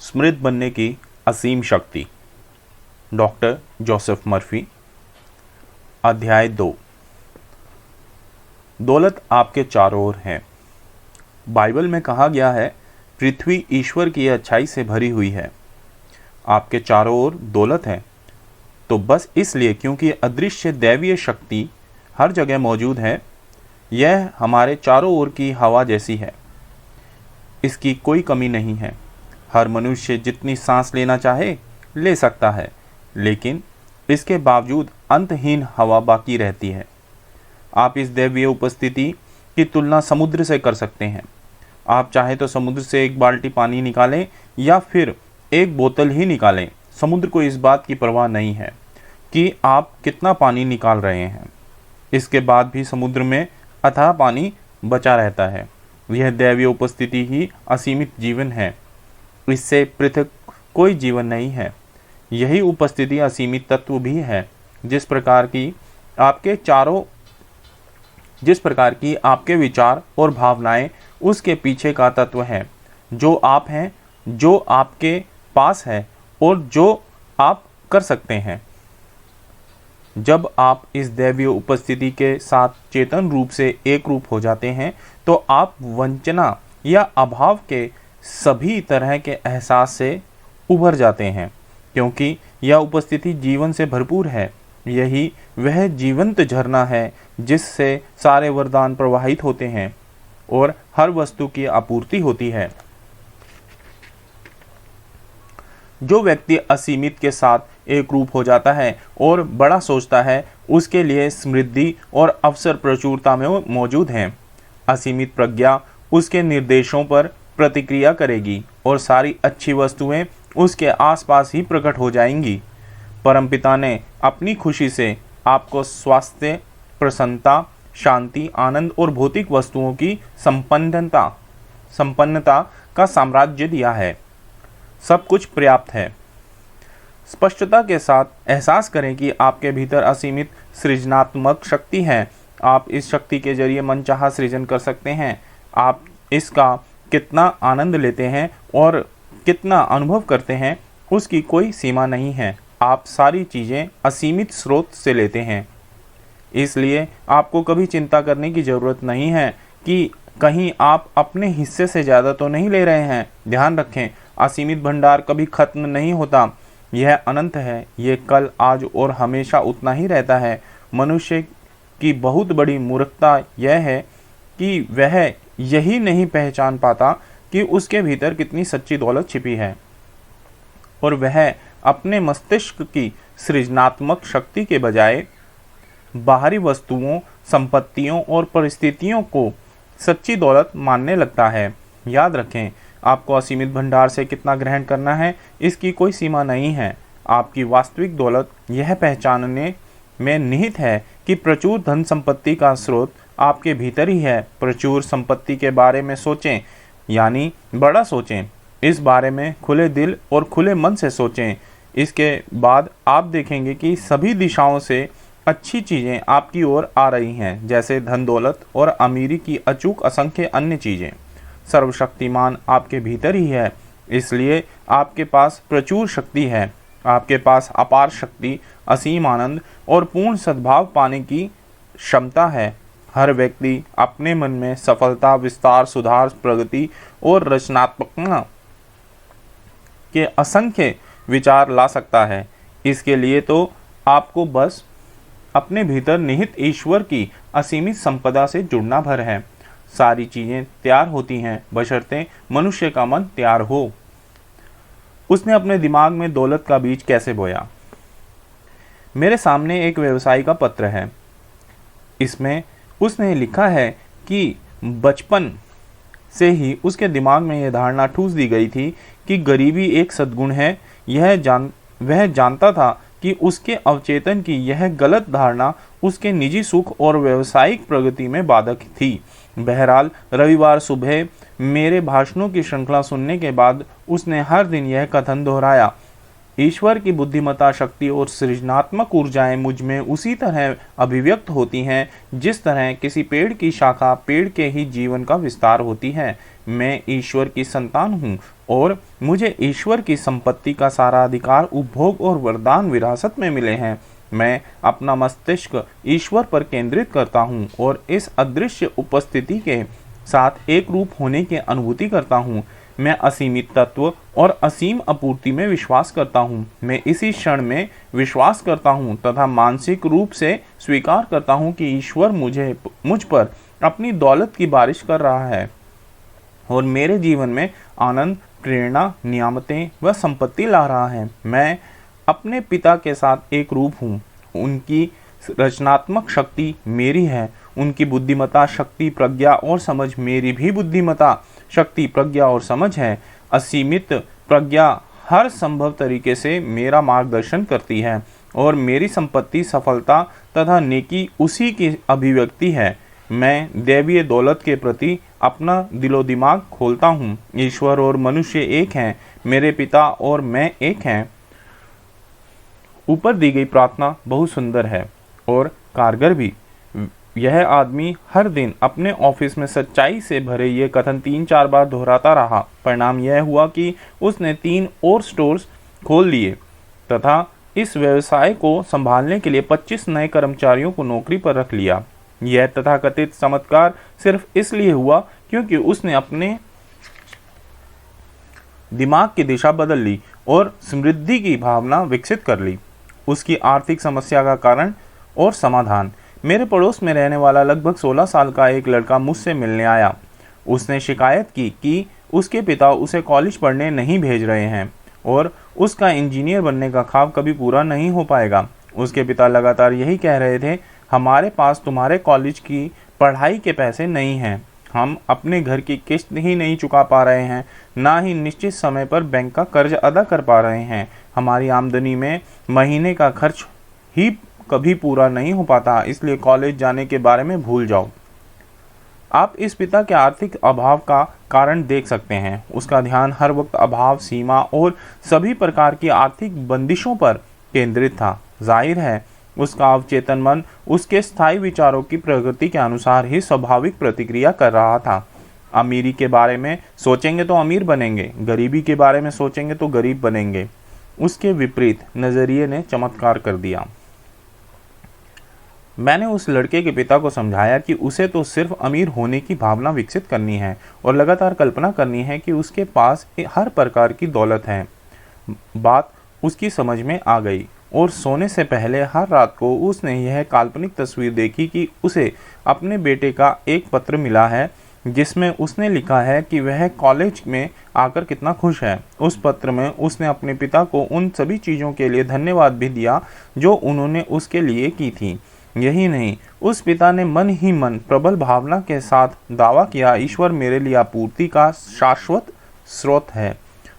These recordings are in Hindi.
समृद्ध बनने की असीम शक्ति। Doctor Joseph Murphy. अध्याय 2। दौलत आपके चारों ओर है। बाइबल में कहा गया है, पृथ्वी ईश्वर की अच्छाई से भरी हुई है। आपके चारों ओर दौलत है तो बस इसलिए क्योंकि अदृश्य दैवीय शक्ति हर जगह मौजूद है। यह हमारे चारों ओर की हवा जैसी है, इसकी कोई कमी नहीं है। हर मनुष्य जितनी सांस लेना चाहे ले सकता है, लेकिन इसके बावजूद अंतहीन हवा बाकी रहती है। आप इस दैवीय उपस्थिति की तुलना समुद्र से कर सकते हैं। आप चाहे तो समुद्र से एक बाल्टी पानी निकालें या फिर एक बोतल ही निकालें, समुद्र को इस बात की परवाह नहीं है कि आप कितना पानी निकाल रहे हैं। इसके बाद भी समुद्र में अथाह पानी बचा रहता है। यह दैवीय उपस्थिति ही असीमित जीवन है, इससे पृथक कोई जीवन नहीं है। यही उपस्थिति असीमित तत्व भी है। जिस प्रकार की आपके विचार और भावनाएं उसके पीछे का तत्व है। जो आप हैं, जो आपके पास है और जो आप कर सकते हैं। जब आप इस दैवीय उपस्थिति के साथ चेतन रूप से एक रूप हो जाते हैं तो आप वंचना या अभाव के सभी तरह के एहसास से उभर जाते हैं, क्योंकि यह उपस्थिति जीवन से भरपूर है। यही वह जीवंत झरना है जिससे सारे वरदान प्रवाहित होते हैं और हर वस्तु की आपूर्ति होती है। जो व्यक्ति असीमित के साथ एक रूप हो जाता है और बड़ा सोचता है, उसके लिए समृद्धि और अवसर प्रचुरता में मौजूद हैं। असीमित प्रज्ञा उसके निर्देशों पर प्रतिक्रिया करेगी और सारी अच्छी वस्तुएं उसके आसपास ही प्रकट हो जाएंगी। परमपिता ने अपनी खुशी से आपको स्वास्थ्य, प्रसन्नता, शांति, आनंद और भौतिक वस्तुओं की संपन्नता का साम्राज्य दिया है। सब कुछ पर्याप्त है। स्पष्टता के साथ एहसास करें कि आपके भीतर असीमित सृजनात्मक शक्ति है। आप इस शक्ति के जरिए मनचाहा सृजन कर सकते हैं। आप इसका कितना आनंद लेते हैं और कितना अनुभव करते हैं, उसकी कोई सीमा नहीं है। आप सारी चीज़ें असीमित स्रोत से लेते हैं, इसलिए आपको कभी चिंता करने की ज़रूरत नहीं है कि कहीं आप अपने हिस्से से ज़्यादा तो नहीं ले रहे हैं। ध्यान रखें, असीमित भंडार कभी खत्म नहीं होता। यह अनंत है। यह कल, आज और हमेशा उतना ही रहता है। मनुष्य की बहुत बड़ी मूर्खता यह है कि वह यही नहीं पहचान पाता कि उसके भीतर कितनी सच्ची दौलत छिपी है और वह अपने मस्तिष्क की सृजनात्मक शक्ति के बजाय बाहरी वस्तुओं, संपत्तियों और परिस्थितियों को सच्ची दौलत मानने लगता है। याद रखें, आपको असीमित भंडार से कितना ग्रहण करना है, इसकी कोई सीमा नहीं है। आपकी वास्तविक दौलत यह पहचानने में निहित है कि प्रचुर धन संपत्ति का स्रोत आपके भीतर ही है। प्रचुर संपत्ति के बारे में सोचें, यानी बड़ा सोचें। इस बारे में खुले दिल और खुले मन से सोचें। इसके बाद आप देखेंगे कि सभी दिशाओं से अच्छी चीज़ें आपकी ओर आ रही हैं, जैसे धन, दौलत और अमीरी की अचूक असंख्य अन्य चीज़ें। सर्वशक्तिमान आपके भीतर ही है, इसलिए आपके पास प्रचुर शक्ति है। आपके पास अपार शक्ति, असीम आनंद और पूर्ण सद्भाव पाने की क्षमता है। हर व्यक्ति अपने मन में सफलता, विस्तार, सुधार, प्रगति और रचनात्मकता के असंख्य विचार ला सकता है। इसके लिए तो आपको बस अपने भीतर निहित ईश्वर की असीमित संपदा से जुड़ना भर है। सारी चीज़ें तैयार होती हैं, बशर्ते मनुष्य का मन तैयार हो। उसने अपने दिमाग में दौलत का बीज कैसे बोया? मेरे सामने एक व्यवसायी का पत्र है। इसमें उसने लिखा है कि बचपन से ही उसके दिमाग में यह धारणा ठूस दी गई थी कि गरीबी एक सद्गुण है। वह जानता था कि उसके अवचेतन की यह गलत धारणा उसके निजी सुख और व्यावसायिक प्रगति में बाधक थी। बहरहाल, रविवार सुबह मेरे भाषणों की श्रृंखला सुनने के बाद उसने हर दिन यह कथन दोहराया, ईश्वर की बुद्धिमत्ता, शक्ति और सृजनात्मक ऊर्जाएं मुझ में उसी तरह अभिव्यक्त होती हैं जिस तरह किसी पेड़ की शाखा पेड़ के ही जीवन का विस्तार होती है। मैं ईश्वर की संतान हूँ और मुझे ईश्वर की संपत्ति का सारा अधिकार, उपभोग और वरदान विरासत में मिले हैं। मैं अपना मस्तिष्क ईश्वर पर केंद्रित करता हूँ और इस अदृश्य उपस्थिति के साथ एक रूप होने की अनुभूति करता हूँ। मैं असीमित तत्व और असीम आपूर्ति में विश्वास करता हूँ। मैं इसी क्षण में विश्वास करता हूँ तथा मानसिक रूप से स्वीकार करता हूँ कि ईश्वर मुझ पर अपनी दौलत की बारिश कर रहा है और मेरे जीवन में आनंद, प्रेरणा, नियामतें व संपत्ति ला रहा है। मैं अपने पिता के साथ एक रूप हूँ। उनकी रचनात्मक शक्ति मेरी है। उनकी बुद्धिमत्ता, शक्ति, प्रज्ञा और समझ मेरी भी बुद्धिमत्ता, शक्ति, प्रज्ञा और समझ है। असीमित प्रज्ञा हर संभव तरीके से मेरा मार्गदर्शन करती है और मेरी संपत्ति, सफलता तथा नेकी उसी की अभिव्यक्ति है। मैं दैवीय दौलत के प्रति अपना दिलो दिमाग खोलता हूँ। ईश्वर और मनुष्य एक हैं। मेरे पिता और मैं एक हैं। ऊपर दी गई प्रार्थना बहुत सुंदर है और कारगर भी। यह आदमी हर दिन अपने ऑफिस में सच्चाई से भरे ये कथन 3-4 बार दोहराता रहा। परिणाम यह हुआ कि उसने 3 और स्टोर्स खोल लिए तथा इस व्यवसाय को संभालने के लिए 25 नए कर्मचारियों को नौकरी पर रख लिया। यह तथाकथित चमत्कार सिर्फ इसलिए हुआ क्योंकि उसने अपने दिमाग की दिशा बदल ली और समृद्धि की भावना विकसित कर ली। उसकी आर्थिक समस्या का कारण और समाधान। मेरे पड़ोस में रहने वाला लगभग 16 साल का एक लड़का मुझसे मिलने आया। उसने शिकायत की कि उसके पिता उसे कॉलेज पढ़ने नहीं भेज रहे हैं और उसका इंजीनियर बनने का ख्वाब कभी पूरा नहीं हो पाएगा। उसके पिता लगातार यही कह रहे थे, हमारे पास तुम्हारे कॉलेज की पढ़ाई के पैसे नहीं हैं। हम अपने घर की किस्त ही नहीं चुका पा रहे हैं, ना ही निश्चित समय पर बैंक का कर्ज अदा कर पा रहे हैं। हमारी आमदनी में महीने का खर्च ही कभी पूरा नहीं हो पाता, इसलिए कॉलेज जाने के बारे में भूल जाओ। आप इस पिता के आर्थिक अभाव का कारण देख सकते हैं। उसका ध्यान हर वक्त अभाव, सीमा और सभी प्रकार की आर्थिक बंदिशों पर केंद्रित था। जाहिर है उसका अवचेतन मन उसके स्थायी विचारों की प्रगति के अनुसार ही स्वाभाविक प्रतिक्रिया कर रहा था। अमीरी के बारे में सोचेंगे तो अमीर बनेंगे, गरीबी के बारे में सोचेंगे तो गरीब बनेंगे। उसके विपरीत नजरिए ने चमत्कार कर दिया। मैंने उस लड़के के पिता को समझाया कि उसे तो सिर्फ अमीर होने की भावना विकसित करनी है और लगातार कल्पना करनी है कि उसके पास हर प्रकार की दौलत है। बात उसकी समझ में आ गई और सोने से पहले हर रात को उसने यह काल्पनिक तस्वीर देखी कि उसे अपने बेटे का एक पत्र मिला है जिसमें उसने लिखा है कि वह कॉलेज में आकर कितना खुश है। उस पत्र में उसने अपने पिता को उन सभी चीज़ों के लिए धन्यवाद भी दिया जो उन्होंने उसके लिए की थी। यही नहीं, उस पिता ने मन ही मन प्रबल भावना के साथ दावा किया, ईश्वर मेरे लिए आपूर्ति का शाश्वत स्रोत है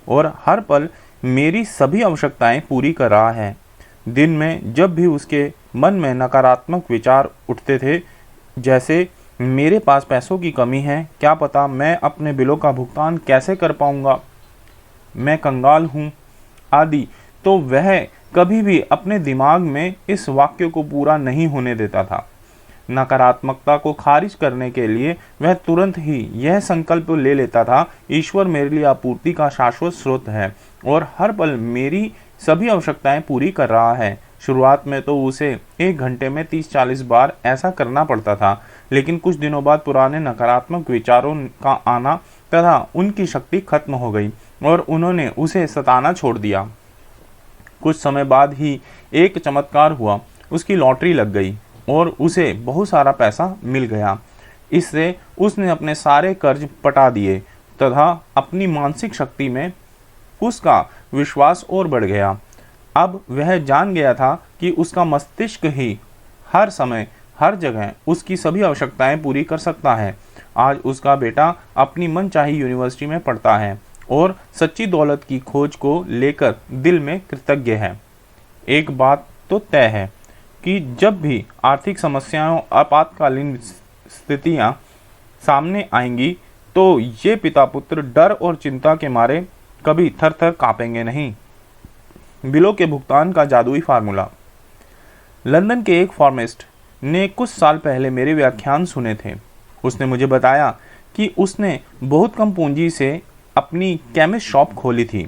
और हर पल मेरी सभी आवश्यकताएं पूरी कर रहा है। दिन में जब भी उसके मन में नकारात्मक विचार उठते थे, जैसे मेरे पास पैसों की कमी है, क्या पता मैं अपने बिलों का भुगतान कैसे कर पाऊंगा, मैं कंगाल हूँ आदि, तो वह कभी भी अपने दिमाग में इस वाक्य को पूरा नहीं होने देता था। नकारात्मकता को खारिज करने के लिए वह तुरंत ही यह संकल्प ले लेता था, ईश्वर मेरे लिए आपूर्ति का शाश्वत स्रोत है और हर पल मेरी सभी आवश्यकताएं पूरी कर रहा है। शुरुआत में तो उसे 1 घंटे में 30-40 बार ऐसा करना पड़ता था, लेकिन कुछ दिनों बाद पुराने नकारात्मक विचारों का आना तथा उनकी शक्ति खत्म हो गई और उन्होंने उसे सताना छोड़ दिया। कुछ समय बाद ही एक चमत्कार हुआ, उसकी लॉटरी लग गई और उसे बहुत सारा पैसा मिल गया। इससे उसने अपने सारे कर्ज पटा दिए तथा अपनी मानसिक शक्ति में उसका विश्वास और बढ़ गया। अब वह जान गया था कि उसका मस्तिष्क ही हर समय हर जगह उसकी सभी आवश्यकताएं पूरी कर सकता है। आज उसका बेटा अपनी मनचाही यूनिवर्सिटी में पढ़ता है और सच्ची दौलत की खोज को लेकर दिल में कृतज्ञ है। एक बात तो तय है कि जब भी आर्थिक समस्याओं, आपातकालीन स्थितियां सामने आएंगी तो ये पिता पुत्र डर और चिंता के मारे कभी थर थर कांपेंगे नहीं। बिलों के भुगतान का जादुई फार्मूला। लंदन के एक फार्मासिस्ट ने कुछ साल पहले मेरे व्याख्यान सुने थे। उसने मुझे बताया कि उसने बहुत कम पूंजी से अपनी केमिस्ट शॉप खोली थी।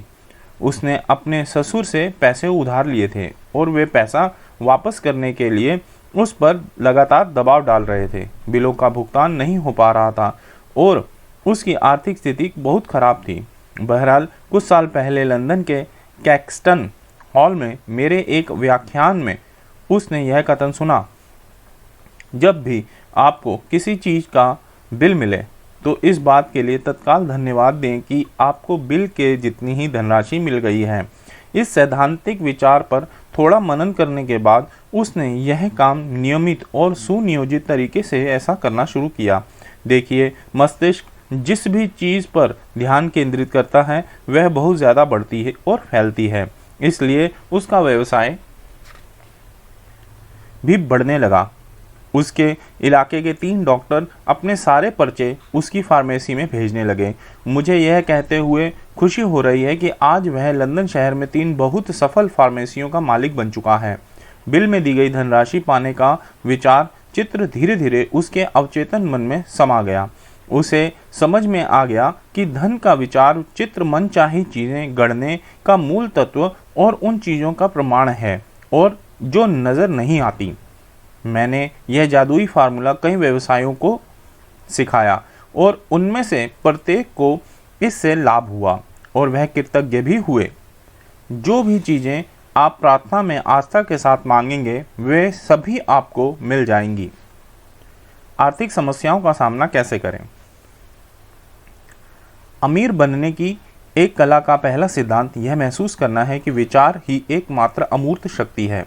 उसने अपने ससुर से पैसे उधार लिए थे और वे पैसा वापस करने के लिए उस पर लगातार दबाव डाल रहे थे। बिलों का भुगतान नहीं हो पा रहा था और उसकी आर्थिक स्थिति बहुत खराब थी। बहरहाल कुछ साल पहले लंदन के कैक्सटन हॉल में मेरे एक व्याख्यान में उसने यह कथन सुना, जब भी आपको किसी चीज़ का बिल मिले तो इस बात के लिए तत्काल धन्यवाद दें कि आपको बिल के जितनी ही धनराशि मिल गई है। इस सैद्धांतिक विचार पर थोड़ा मनन करने के बाद उसने यह काम नियमित और सुनियोजित तरीके से ऐसा करना शुरू किया। देखिए, मस्तिष्क जिस भी चीज़ पर ध्यान केंद्रित करता है वह बहुत ज़्यादा बढ़ती है और फैलती है। इसलिए उसका व्यवसाय भी बढ़ने लगा। उसके इलाके के 3 डॉक्टर अपने सारे पर्चे उसकी फार्मेसी में भेजने लगे। मुझे यह कहते हुए खुशी हो रही है कि आज वह लंदन शहर में 3 बहुत सफल फार्मेसियों का मालिक बन चुका है। बिल में दी गई धनराशि पाने का विचार चित्र धीरे धीरे उसके अवचेतन मन में समा गया। उसे समझ में आ गया कि धन का विचार चित्र मनचाही चीज़ें गढ़ने का मूल तत्व और उन चीज़ों का प्रमाण है और जो नज़र नहीं आती। मैंने यह जादुई फार्मूला कई व्यवसायों को सिखाया और उनमें से प्रत्येक को इससे लाभ हुआ और वह कृतज्ञ भी हुए। जो भी चीज़ें आप प्रार्थना में आस्था के साथ मांगेंगे वे सभी आपको मिल जाएंगी। आर्थिक समस्याओं का सामना कैसे करें? अमीर बनने की एक कला का पहला सिद्धांत यह महसूस करना है कि विचार ही एकमात्र अमूर्त शक्ति है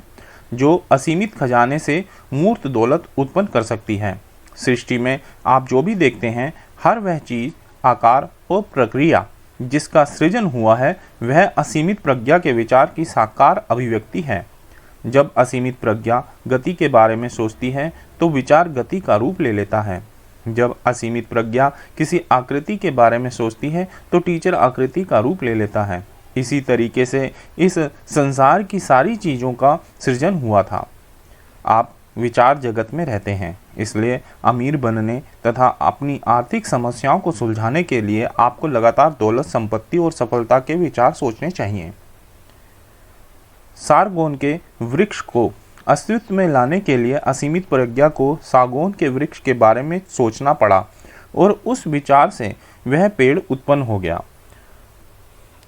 जो असीमित खजाने से मूर्त दौलत उत्पन्न कर सकती है। सृष्टि में आप जो भी देखते हैं, हर वह चीज़, आकार और प्रक्रिया जिसका सृजन हुआ है वह असीमित प्रज्ञा के विचार की साकार अभिव्यक्ति है। जब असीमित प्रज्ञा गति के बारे में सोचती है तो विचार गति का रूप ले लेता है। जब असीमित प्रज्ञा किसी आकृति के बारे में सोचती है तो टीचर आकृति का रूप ले लेता है। इसी तरीके से इस संसार की सारी चीज़ों का सृजन हुआ था। आप विचार जगत में रहते हैं, इसलिए अमीर बनने तथा अपनी आर्थिक समस्याओं को सुलझाने के लिए आपको लगातार दौलत, संपत्ति और सफलता के विचार सोचने चाहिए। सारगोन के वृक्ष को अस्तित्व में लाने के लिए असीमित प्रज्ञा को सागौन के वृक्ष के बारे में सोचना पड़ा और उस विचार से वह पेड़ उत्पन्न हो गया।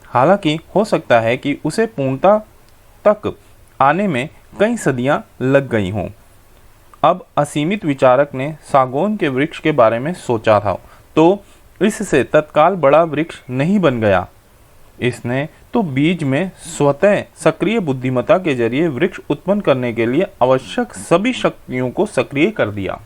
हालांकि हो सकता है कि उसे पूर्णता तक आने में कई सदियां लग गई हों। अब असीमित विचारक ने सागौन के वृक्ष के बारे में सोचा था तो इससे तत्काल बड़ा वृक्ष नहीं बन गया। इसने तो बीज में स्वतः सक्रिय बुद्धिमत्ता के जरिए वृक्ष उत्पन्न करने के लिए आवश्यक सभी शक्तियों को सक्रिय कर दिया।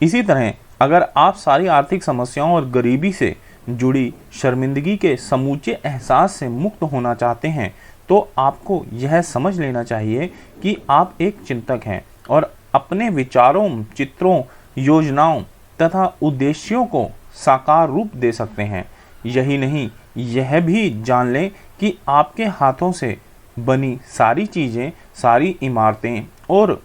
इसी तरह अगर आप सारी आर्थिक समस्याओं और गरीबी से जुड़ी शर्मिंदगी के समूचे एहसास से मुक्त होना चाहते हैं तो आपको यह समझ लेना चाहिए कि आप एक चिंतक हैं और अपने विचारों, चित्रों, योजनाओं तथा उद्देश्यों को साकार रूप दे सकते हैं। यही नहीं, यह भी जान लें कि आपके हाथों से बनी सारी चीज़ें, सारी इमारतें और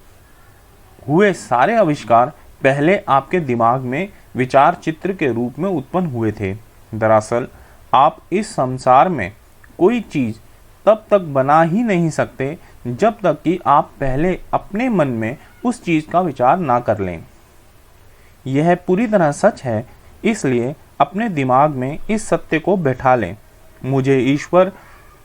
हुए सारे आविष्कार पहले आपके दिमाग में विचार चित्र के रूप में उत्पन्न हुए थे। दरअसल आप इस संसार में कोई चीज़ तब तक बना ही नहीं सकते जब तक कि आप पहले अपने मन में उस चीज़ का विचार ना कर लें। यह पूरी तरह सच है, इसलिए अपने दिमाग में इस सत्य को बैठा लें। मुझे ईश्वर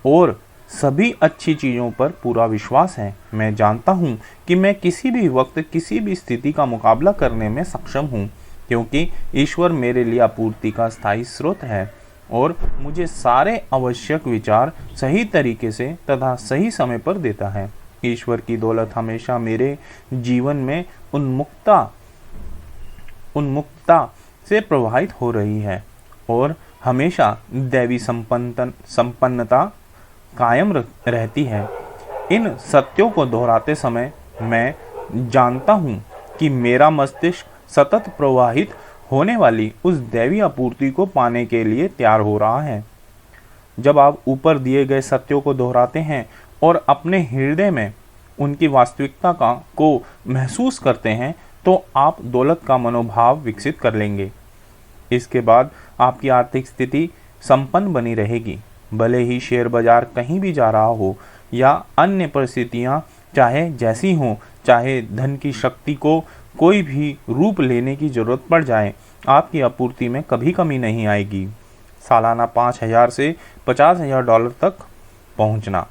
और सभी अच्छी चीज़ों पर पूरा विश्वास है। मैं जानता हूँ कि मैं किसी भी वक्त किसी भी स्थिति का मुकाबला करने में सक्षम हूँ क्योंकि ईश्वर मेरे लिए आपूर्ति का स्थायी स्रोत है और मुझे सारे आवश्यक विचार सही तरीके से तथा सही समय पर देता है। ईश्वर की दौलत हमेशा मेरे जीवन में उन्मुक्तता से प्रवाहित हो रही है और हमेशा दैवी संपन्नता कायम रहती है। इन सत्यों को दोहराते समय मैं जानता हूँ कि मेरा मस्तिष्क सतत प्रवाहित होने वाली उस दैवी आपूर्ति को पाने के लिए तैयार हो रहा है। जब आप ऊपर दिए गए सत्यों को दोहराते हैं और अपने हृदय में उनकी वास्तविकता को महसूस करते हैं तो आप दौलत का मनोभाव विकसित कर लेंगे। इसके बाद आपकी आर्थिक स्थिति संपन्न बनी रहेगी, भले ही शेयर बाजार कहीं भी जा रहा हो या अन्य परिस्थितियां चाहे जैसी हों, चाहे धन की शक्ति को कोई भी रूप लेने की जरूरत पड़ जाए, आपकी आपूर्ति में कभी कमी नहीं आएगी। सालाना 5,000 से $50,000 तक पहुंचना।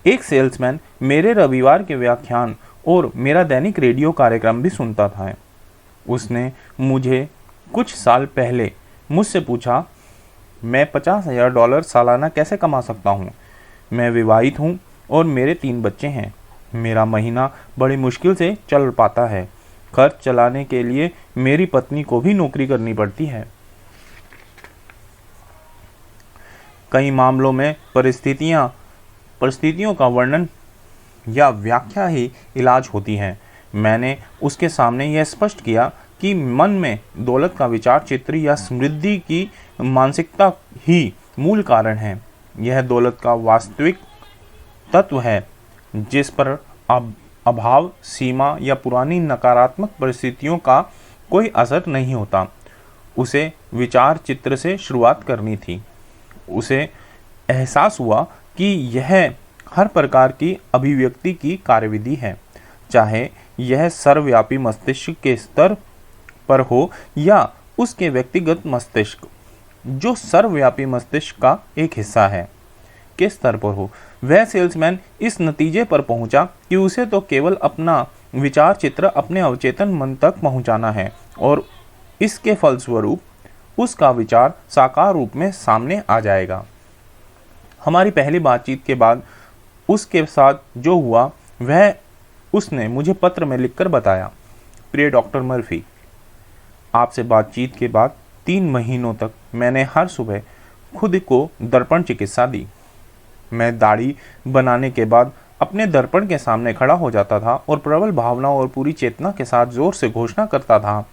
एक सेल्समैन मेरे रविवार के व्याख्यान और मेरा दैनिक रेडियो कार्यक्रम भी सुनता था। उसने मुझे कुछ साल पहले मुझसे पूछा, मैं $50,000 सालाना कैसे कमा सकता हूँ? मैं विवाहित हूँ और मेरे 3 बच्चे हैं। मेरा महीना बड़ी मुश्किल से चल पाता है। खर्च चलाने के लिए मेरी पत्नी को भी नौकरी करनी पड़ती है। कई मामलों में परिस्थितियों का वर्णन या व्याख्या ही इलाज होती है। मैंने उसके सामने यह स्पष्ट किया कि मन में दौलत का विचार चित्र या समृद्धि की मानसिकता ही मूल कारण है। यह दौलत का वास्तविक तत्व है जिस पर अभाव, सीमा या पुरानी नकारात्मक परिस्थितियों का कोई असर नहीं होता। उसे विचार चित्र से शुरुआत करनी थी। उसे एहसास हुआ कि यह हर प्रकार की अभिव्यक्ति की कार्यविधि है, चाहे यह सर्वव्यापी मस्तिष्क के स्तर पर हो या उसके व्यक्तिगत मस्तिष्क, जो सर्वव्यापी मस्तिष्क का एक हिस्सा है, के स्तर पर हो। वह सेल्समैन इस नतीजे पर पहुंचा कि उसे तो केवल अपना विचार चित्र अपने अवचेतन मन तक पहुंचाना है और इसके फलस्वरूप उसका विचार साकार रूप में सामने आ जाएगा। हमारी पहली बातचीत के बाद उसके साथ जो हुआ वह उसने मुझे पत्र में लिखकर बताया। प्रिय डॉक्टर मर्फी, आपसे बातचीत के बाद 3 महीनों तक मैंने हर सुबह खुद को दर्पण चिकित्सा दी। मैं दाढ़ी बनाने के बाद अपने दर्पण के सामने खड़ा हो जाता था और प्रबल भावना और पूरी चेतना के साथ जोर से घोषणा करता था,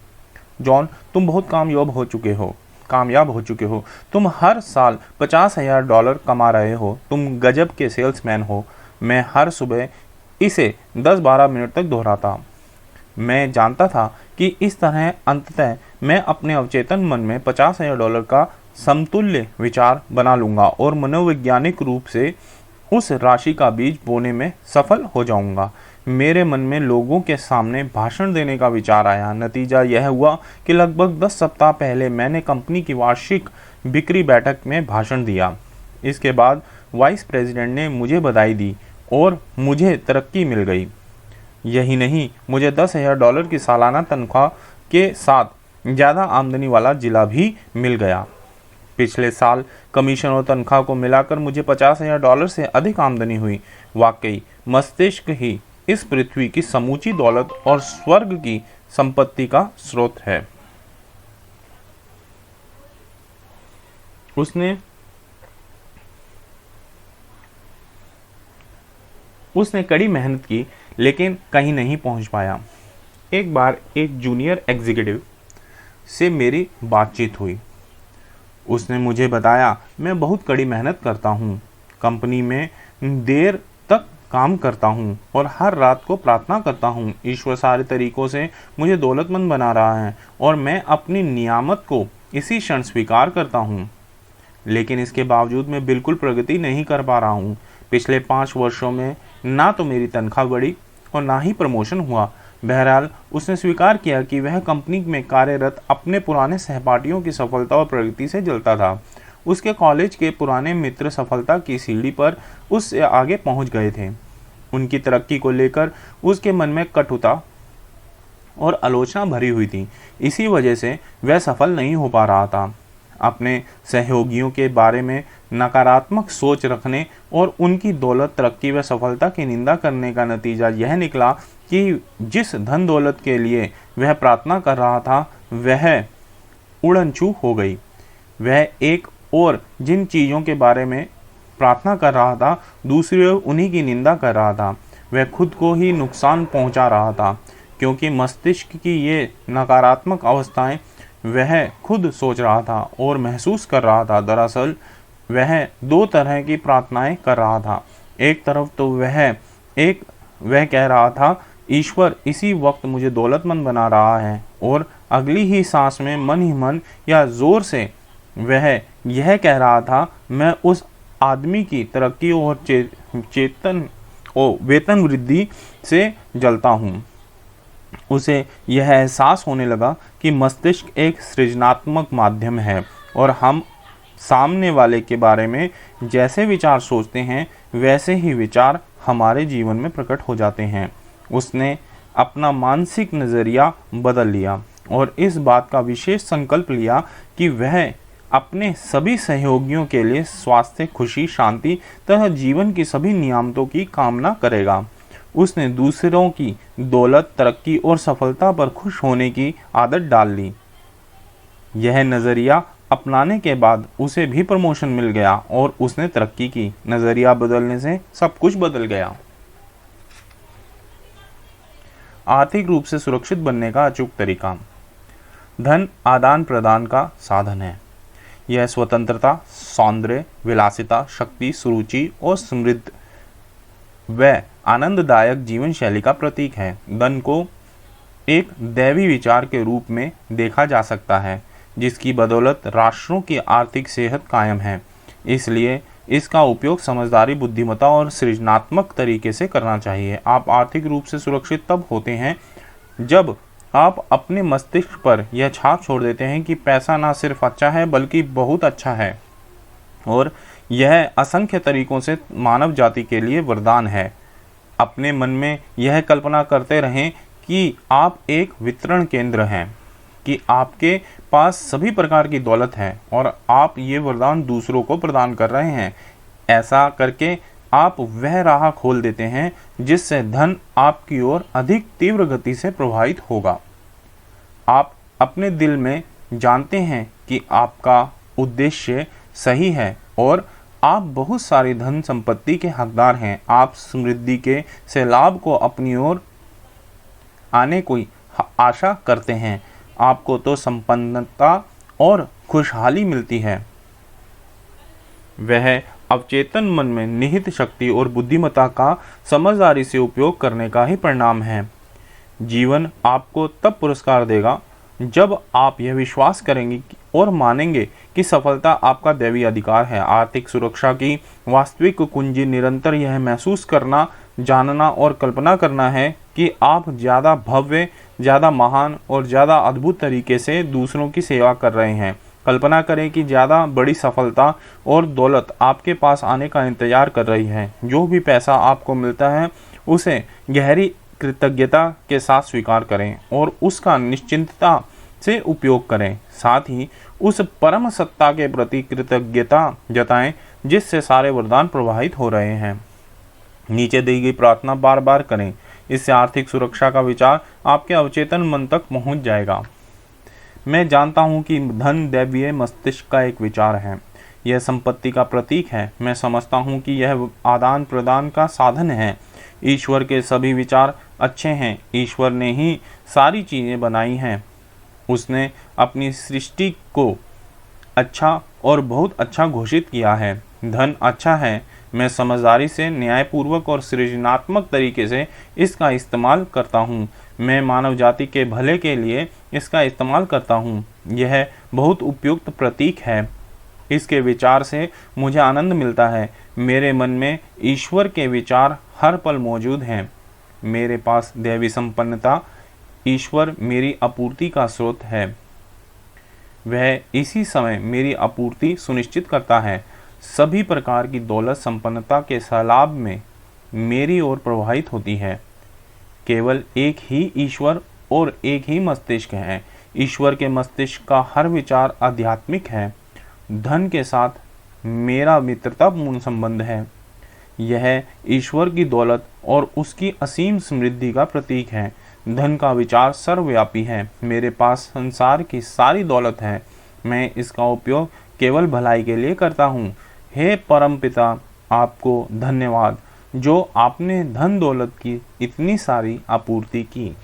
जॉन, तुम बहुत कामयाब हो चुके हो। तुम हर साल $50,000 कमा रहे हो। तुम गजब के सेल्समैन हो। मैं हर सुबह इसे 10-12 मिनट तक दोहराता। मैं जानता था कि इस तरह अंततः मैं अपने अवचेतन मन में $50,000 का समतुल्य विचार बना लूंगा और मनोवैज्ञानिक रूप से उस राशि का बीज बोने में सफल हो जाऊंगा। मेरे मन में लोगों के सामने भाषण देने का विचार आया। नतीजा यह हुआ कि लगभग 10 सप्ताह पहले मैंने कंपनी की वार्षिक बिक्री बैठक में भाषण दिया। इसके बाद वाइस प्रेसिडेंट ने मुझे बधाई दी और मुझे तरक्की मिल गई। यही नहीं, मुझे $10,000 की सालाना तनख्वाह के साथ ज़्यादा आमदनी वाला जिला भी मिल गया। पिछले साल कमीशन और तनख्वाह को मिलाकर मुझे $50,000 से अधिक आमदनी हुई। वाकई मस्तिष्क ही इस पृथ्वी की समूची दौलत और स्वर्ग की संपत्ति का स्रोत है। उसने कड़ी मेहनत की लेकिन कहीं नहीं पहुंच पाया। एक बार एक जूनियर एग्जीक्यूटिव से मेरी बातचीत हुई। उसने मुझे बताया, मैं बहुत कड़ी मेहनत करता हूँ, कंपनी में देर तक काम करता हूँ और हर रात को प्रार्थना करता हूँ। ईश्वर सारे तरीकों से मुझे दौलतमंद बना रहा है और मैं अपनी नियामत को इसी क्षण स्वीकार करता हूँ। लेकिन इसके बावजूद मैं बिल्कुल प्रगति नहीं कर पा रहा हूँ। पिछले 5 वर्षों में ना तो मेरी तनख्वाह बढ़ी और ना ही प्रमोशन हुआ। बहरहाल उसने स्वीकार किया कि वह कंपनी में कार्यरत अपने पुराने सहपाठियों की सफलता और प्रगति से जलता था। उसके कॉलेज के पुराने मित्र सफलता की सीढ़ी पर उससे आगे पहुंच गए थे। उनकी तरक्की को लेकर उसके मन में कटुता और आलोचना भरी हुई थी। इसी वजह से वह सफल नहीं हो पा रहा था। अपने सहयोगियों के बारे में नकारात्मक सोच रखने और उनकी दौलत, तरक्की व सफलता की निंदा करने का नतीजा यह निकला कि जिस धन दौलत के लिए वह प्रार्थना कर रहा था वह उड़नछू हो गई। वह एक और जिन चीज़ों के बारे में प्रार्थना कर रहा था दूसरी ओर उन्हीं की निंदा कर रहा था। वह खुद को ही नुकसान पहुंचा रहा था क्योंकि मस्तिष्क की ये नकारात्मक अवस्थाएं वह खुद सोच रहा था और महसूस कर रहा था। दरअसल वह दो तरह की प्रार्थनाएं कर रहा था। एक तरफ तो वह कह रहा था, ईश्वर इसी वक्त मुझे दौलतमंद बना रहा है, और अगली ही सांस में मन ही मन या जोर से वह यह कह रहा था, मैं उस आदमी की तरक्की और वेतन वृद्धि से जलता हूँ। उसे यह एहसास होने लगा कि मस्तिष्क एक सृजनात्मक माध्यम है, और हम सामने वाले के बारे में जैसे विचार सोचते हैं वैसे ही विचार हमारे जीवन में प्रकट हो जाते हैं। उसने अपना मानसिक नज़रिया बदल लिया और इस बात का विशेष संकल्प लिया कि वह अपने सभी सहयोगियों के लिए स्वास्थ्य, खुशी, शांति तथा जीवन की सभी नियामतों की कामना करेगा। उसने दूसरों की दौलत, तरक्की और सफलता पर खुश होने की आदत डाल ली। यह नज़रिया अपनाने के बाद उसे भी प्रमोशन मिल गया और उसने तरक्की की। नज़रिया बदलने से सब कुछ बदल गया। आर्थिक रूप से सुरक्षित बनने का अचूक तरीका। धन आदान प्रदान का साधन है। यह स्वतंत्रता, सौंदर्य, विलासिता, शक्ति, सुरुचि और समृद्ध व आनंददायक जीवन शैली का प्रतीक है। धन को एक दैवी विचार के रूप में देखा जा सकता है, जिसकी बदौलत राष्ट्रों की आर्थिक सेहत कायम है। इसलिए इसका उपयोग समझदारी, बुद्धिमत्ता और सृजनात्मक तरीके से करना चाहिए। आप आर्थिक रूप से सुरक्षित तब होते हैं जब आप अपने मस्तिष्क पर यह छाप छोड़ देते हैं कि पैसा ना सिर्फ अच्छा है बल्कि बहुत अच्छा है, और यह असंख्य तरीकों से मानव जाति के लिए वरदान है। अपने मन में यह कल्पना करते रहें कि आप एक वितरण केंद्र हैं, कि आपके पास सभी प्रकार की दौलत है और आप ये वरदान दूसरों को प्रदान कर रहे हैं। ऐसा करके आप वह राह खोल देते हैं जिससे धन आपकी ओर अधिक तीव्र गति से प्रवाहित होगा। आप अपने दिल में जानते हैं कि आपका उद्देश्य सही है और आप बहुत सारी धन संपत्ति के हकदार हैं। आप समृद्धि के सैलाब को अपनी ओर आने की आशा करते हैं। आपको तो संपन्नता और खुशहाली मिलती है। वह अवचेतन मन में निहित शक्ति और बुद्धिमत्ता का समझदारी से उपयोग करने का ही परिणाम है। जीवन आपको तब पुरस्कार देगा जब आप यह विश्वास करेंगे और मानेंगे कि सफलता आपका दैवी अधिकार है। आर्थिक सुरक्षा की वास्तविक कुंजी निरंतर यह महसूस करना, जानना और कल्पना करना है कि आप ज़्यादा भव्य, ज़्यादा महान और ज़्यादा अद्भुत तरीके से दूसरों की सेवा कर रहे हैं। कल्पना करें कि ज़्यादा बड़ी सफलता और दौलत आपके पास आने का इंतजार कर रही है। जो भी पैसा आपको मिलता है उसे गहरी कृतज्ञता के साथ स्वीकार करें और उसका निश्चिंतता से उपयोग करें। साथ ही उस परम सत्ता के प्रति कृतज्ञता जताएं जिससे सारे वरदान प्रवाहित हो रहे हैं। नीचे दी गई प्रार्थना बार बार करें। इससे आर्थिक सुरक्षा का विचार आपके अवचेतन मन तक पहुंच जाएगा। मैं जानता हूं कि धन दैवीय मस्तिष्क का एक विचार है। यह संपत्ति का प्रतीक है। मैं समझता हूं कि यह आदान प्रदान का साधन है। ईश्वर के सभी विचार अच्छे हैं। ईश्वर ने ही सारी चीज़ें बनाई हैं। उसने अपनी सृष्टि को अच्छा और बहुत अच्छा घोषित किया है। धन अच्छा है। मैं समझदारी से, न्यायपूर्वक और सृजनात्मक तरीके से इसका इस्तेमाल करता हूँ। मैं मानव जाति के भले के लिए इसका इस्तेमाल करता हूँ। यह बहुत उपयुक्त प्रतीक है। इसके विचार से मुझे आनंद मिलता है। मेरे मन में ईश्वर के विचार हर पल मौजूद हैं। मेरे पास दैवी संपन्नता, ईश्वर मेरी आपूर्ति का स्रोत है। वह इसी समय मेरी आपूर्ति सुनिश्चित करता है। सभी प्रकार की दौलत संपन्नता के सैलाब में मेरी ओर प्रवाहित होती है। केवल एक ही ईश्वर और एक ही मस्तिष्क है। ईश्वर के मस्तिष्क का हर विचार आध्यात्मिक है। धन के साथ मेरा मित्रतापूर्ण संबंध है। यह ईश्वर की दौलत और उसकी असीम समृद्धि का प्रतीक है। धन का विचार सर्वव्यापी है। मेरे पास संसार की सारी दौलत है। मैं इसका उपयोग केवल भलाई के लिए करता हूँ। हे परमपिता, आपको धन्यवाद जो आपने धन दौलत की इतनी सारी आपूर्ति की।